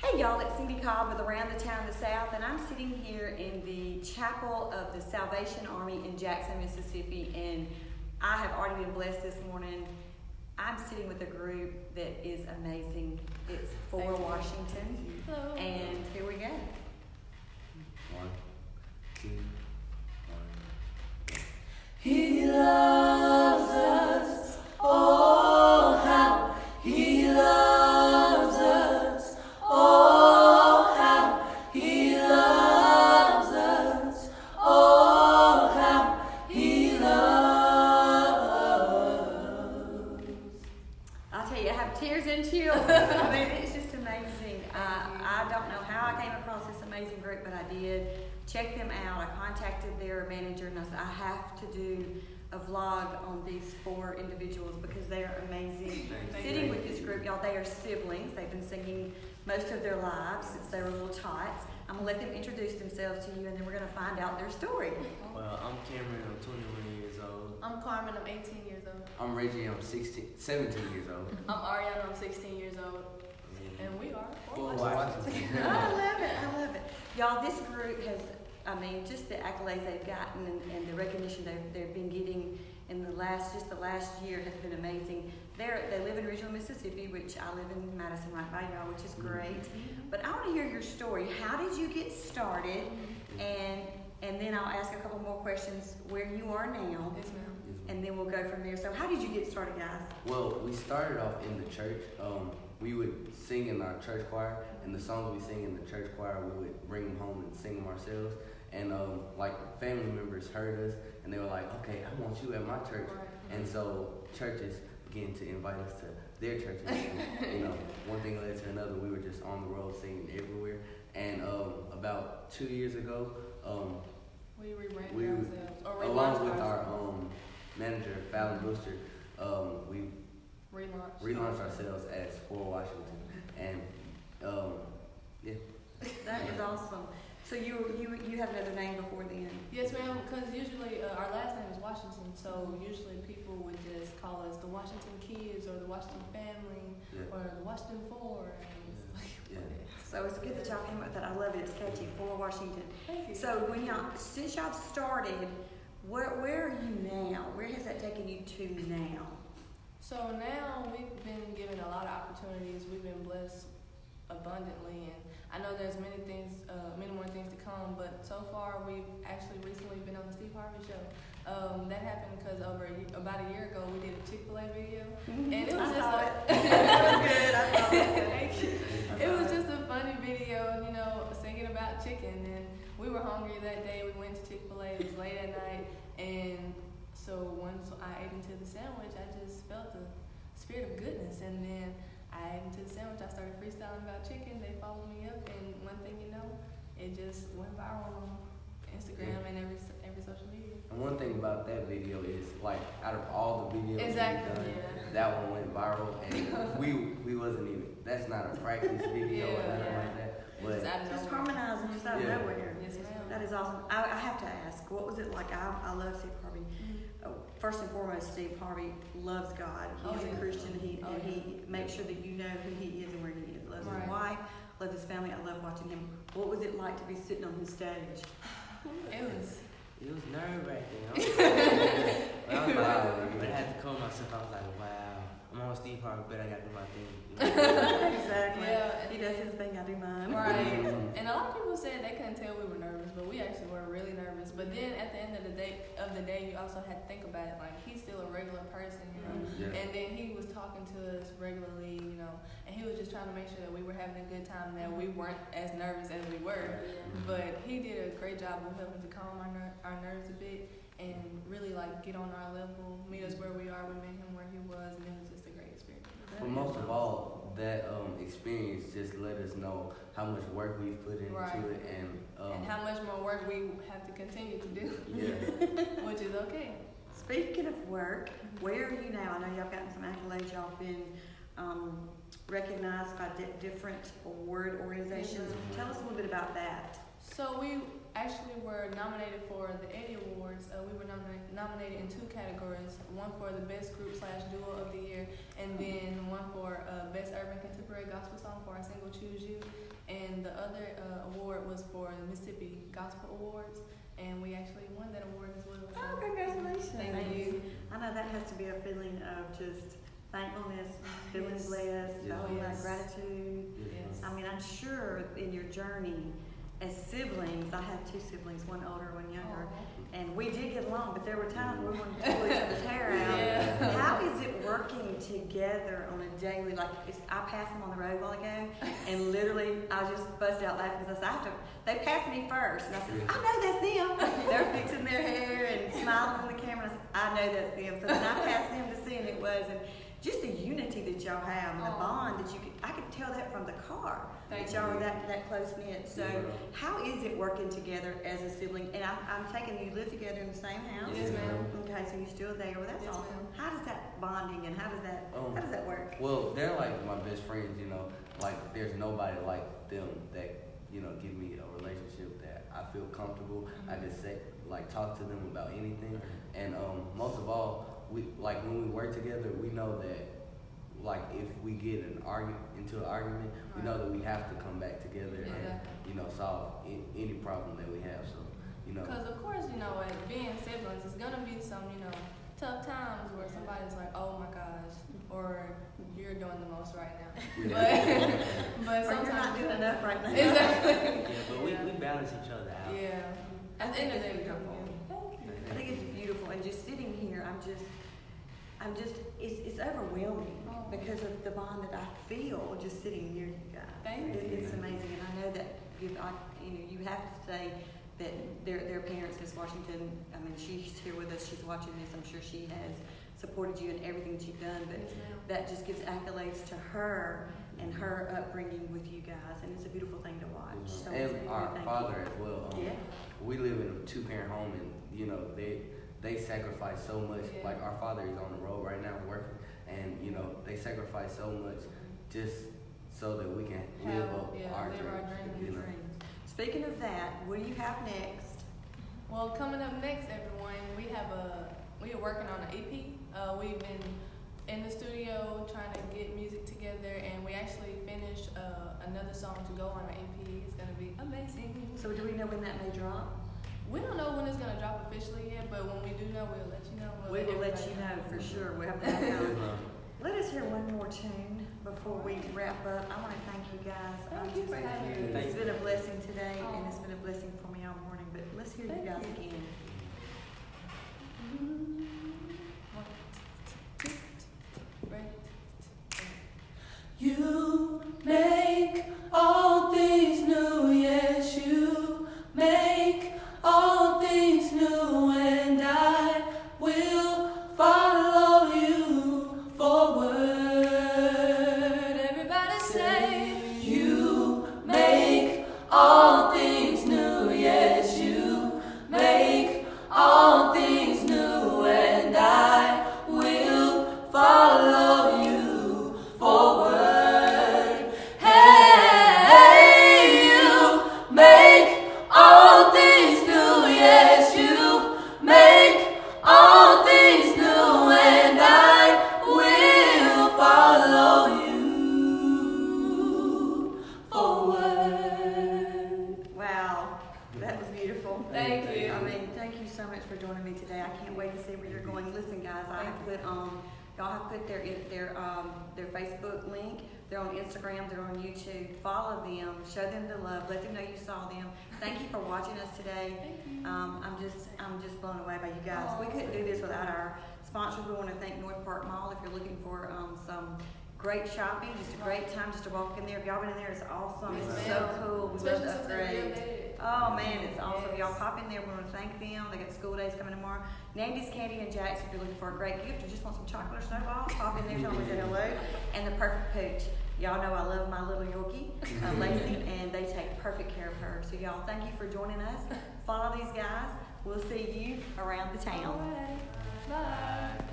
Hey y'all, it's Cindy Cobb with Around the Town of the South, and I'm sitting here in the Chapel of the Salvation Army in Jackson, Mississippi, and I have already been blessed this morning. I'm sitting with a group that is amazing. It's for Washington, and here we go. 1, 2, 1. He loves us, oh how He loves us, oh how He loves us, oh how He loves. I'll tell you, I have tears and chills. I mean, it's just amazing. I don't know how I came across this amazing group, but I did. Check them out. I contacted their manager and I said, I have to do a vlog on these 4 individuals because they are amazing. Sitting with this group, y'all, they are siblings. They've been singing most of their lives since they were little tots. I'm going to let them introduce themselves to you, and then we're going to find out their story. Well, I'm Cameron, I'm 21 years old. I'm Carmen, I'm 18 years old. I'm Reggie, I'm 17 years old. I'm Arrianna, I'm 16 years old. And we are For Washington. Washington. I love it. I love it. Y'all, this group has, just the accolades they've gotten and the recognition they've been getting in the last year has been amazing. They live in Ridgeland, Mississippi, which I live in Madison right by y'all, which is great. But I want to hear your story. How did you get started? And then I'll ask a couple more questions where you are now. Yes, ma'am. And then we'll go from there. So how did you get started, guys? Well, we started off in the church. We would sing in our church choir, and the songs we sing in the church choir, we would bring them home and sing them ourselves. And family members heard us, and they were like, "Okay, I want you at my church." And so churches began to invite us to their churches. And, one thing led to another. We were just on the road singing everywhere. And about 2 years ago, We rebranded we ourselves. Or along relaunched with our ourselves. manager, Fallon Booster, we relaunched ourselves as For Washington, and yeah. That is awesome. So you have another name before then? Yes, ma'am, because usually our last name is Washington, so usually people would just call us the Washington Kids or the Washington Family or the Washington Four. Yeah. So it's good that y'all came up with that. I love it. It's catchy. For Washington. Thank you. So since y'all started, where are you now? Where has that taken you to now? So now we've been given a lot of opportunities. We've been blessed abundantly, and I know there's many more things to come, but so far we've actually recently been on the Steve Harvey show. That happened because about a year ago we did a Chick-fil-A video, and it was That was good. I saw it. Thank you. It was just a funny video, singing about chicken, and we were hungry that day. We went to Chick-fil-A. It was late at night, and so once I ate into the sandwich, I just felt the spirit of goodness, and then I ate into the sandwich. I started freestyling about chicken. They followed me up, and one thing you know, it just went viral on Instagram and every social media. And one thing about that video is, out of all the videos we've done, that one went viral, and we wasn't even. That's not a practice video or nothing like that. But Just harmonizing just out of nowhere. Yes, ma'am. That is awesome. I have to ask, what was it like? I love Steve Harvey. First and foremost, Steve Harvey loves God. He's a Christian. He makes sure that you know who he is and where he is. Loves his wife, loves his family. I love watching him. What was it like to be sitting on his stage? It was nerve-wracking. But I had to calm myself. I was like, wow, I'm on Steve Harvey, but I got to do my thing. Exactly. Yeah, He does his thing, I do mine. Right. And a lot of people said they couldn't tell we were nervous, but we actually were really nervous. But then at the end of the day, you also had to think about it. Like, he's still a regular person, And then he was talking to us regularly, and he was just trying to make sure that we were having a good time, that we weren't as nervous as we were. But he did a great job of helping to calm our nerves a bit and really get on our level, meet us where we are. We met him where he was, and it was just a great experience. But most of all, that experience just let us know how much work we've put into it, and how much more work we have to continue to do. Which is okay. Speaking of work, where are you now? I know y'all gotten some accolades. Y'all been recognized by different award organizations. Tell us a little bit about that. So we actually were nominated for the Eddie Awards. We were nominated in 2 categories, one for the Best Group/Duo of the Year, and then one for Best Urban Contemporary Gospel Song for our single Choose You. then the other award was for the Mississippi Gospel Awards, and we actually won that award as well. So Oh, congratulations. Thank you. I know that has to be a feeling of just thankfulness, feeling Yes. blessed, Yes. all that Yes. gratitude. Yes. I mean, I'm sure in your journey as siblings, I have 2 siblings, one older, one younger, and we did get along, but there were times we wanted to pull each other's hair out. Yeah. How is it working together on a daily, like, I passed them on the road a while ago, and literally, I just busted out laughing because I said, they passed me first, and I said, I know that's them. They're fixing their hair and smiling on the camera, and I said, I know that's them. So then I passed them to see, and it was, and just the unity that y'all have, and the bond that I could tell that from the car, that y'all are that close knit. So how is it working together as a sibling? And I'm taking you live together in the same house? Yes, ma'am. Okay, so you're still there. Well, that's Yes, awesome. ma'am. How does that bonding and how does that work? Well, they're like my best friends, you know. Like, there's nobody like them that, you know, give me a relationship that I feel comfortable. I just talk to them about anything. And most of all, when we work together, we know that, like, if we get into an argument, we know that we have to come back together and, you know, solve any problem that we have. So, you know. Because of course, you know, as being siblings, it's gonna be some, you know, tough times where somebody's like, oh my gosh, or you're doing the most right now. But Or you're not sometimes doing enough right now. Exactly. Yeah, but we balance each other out. Yeah. At the end of the day, we come I think it's beautiful, and just sitting here, it's overwhelming because of the bond that I feel just sitting near you guys. Thank you. It's amazing, and I know that you have to say that their parents, Miss Washington. I mean, she's here with us. She's watching this. I'm sure she has supported you in everything that you've done, but that just gives accolades to her and her upbringing with you guys, and it's a beautiful thing to watch. So it's And very our good. father as well. Yeah. We live in a 2-parent home, and you know they sacrifice so much. Yeah. Like, our father is on the road right now working, and you know they sacrifice so much just so that we can live up our dreams. You know? Speaking of that, what do you have next? Well, coming up next, everyone, we are working on an EP. We've been in the studio trying to get music together, and we actually finished another song to go on our EP. It's gonna be amazing. So do we know when that may drop? We don't know when it's gonna drop officially yet, but when we do know, we'll let you know. We will let you know for sure. We have that now. Let us hear one more tune before we wrap up. I want to thank you guys. Thank you for having me. It's been a blessing today, and it's been a blessing for me all morning. But let's hear you guys again. You make all things new, yes, you make all things new, and I will follow you forward. Everybody say, you make all things new, yes, you make all things new, and I will follow you forward. Y'all have put their Facebook link. They're on Instagram. They're on YouTube. Follow them. Show them the love. Let them know you saw them. Thank you for watching us today. I'm just blown away by you guys. We couldn't do this without our sponsors. We want to thank Northpark Mall. If you're looking for some great shopping, just a great time just to walk in there. If y'all been in there, it's awesome. It's so cool. We love the upgrade. Oh man, it's awesome. Y'all pop in there. We want to thank them. They got school days coming tomorrow. Nandy's Candy and Jack's, if you're looking for a great gift or just want some chocolate or snowballs, pop in there, tell them we said hello. And the Perfect Pooch. Y'all know I love my little Yorkie, Lacey, and they take perfect care of her. So y'all, thank you for joining us. Follow these guys. We'll see you around the town. All right. Bye.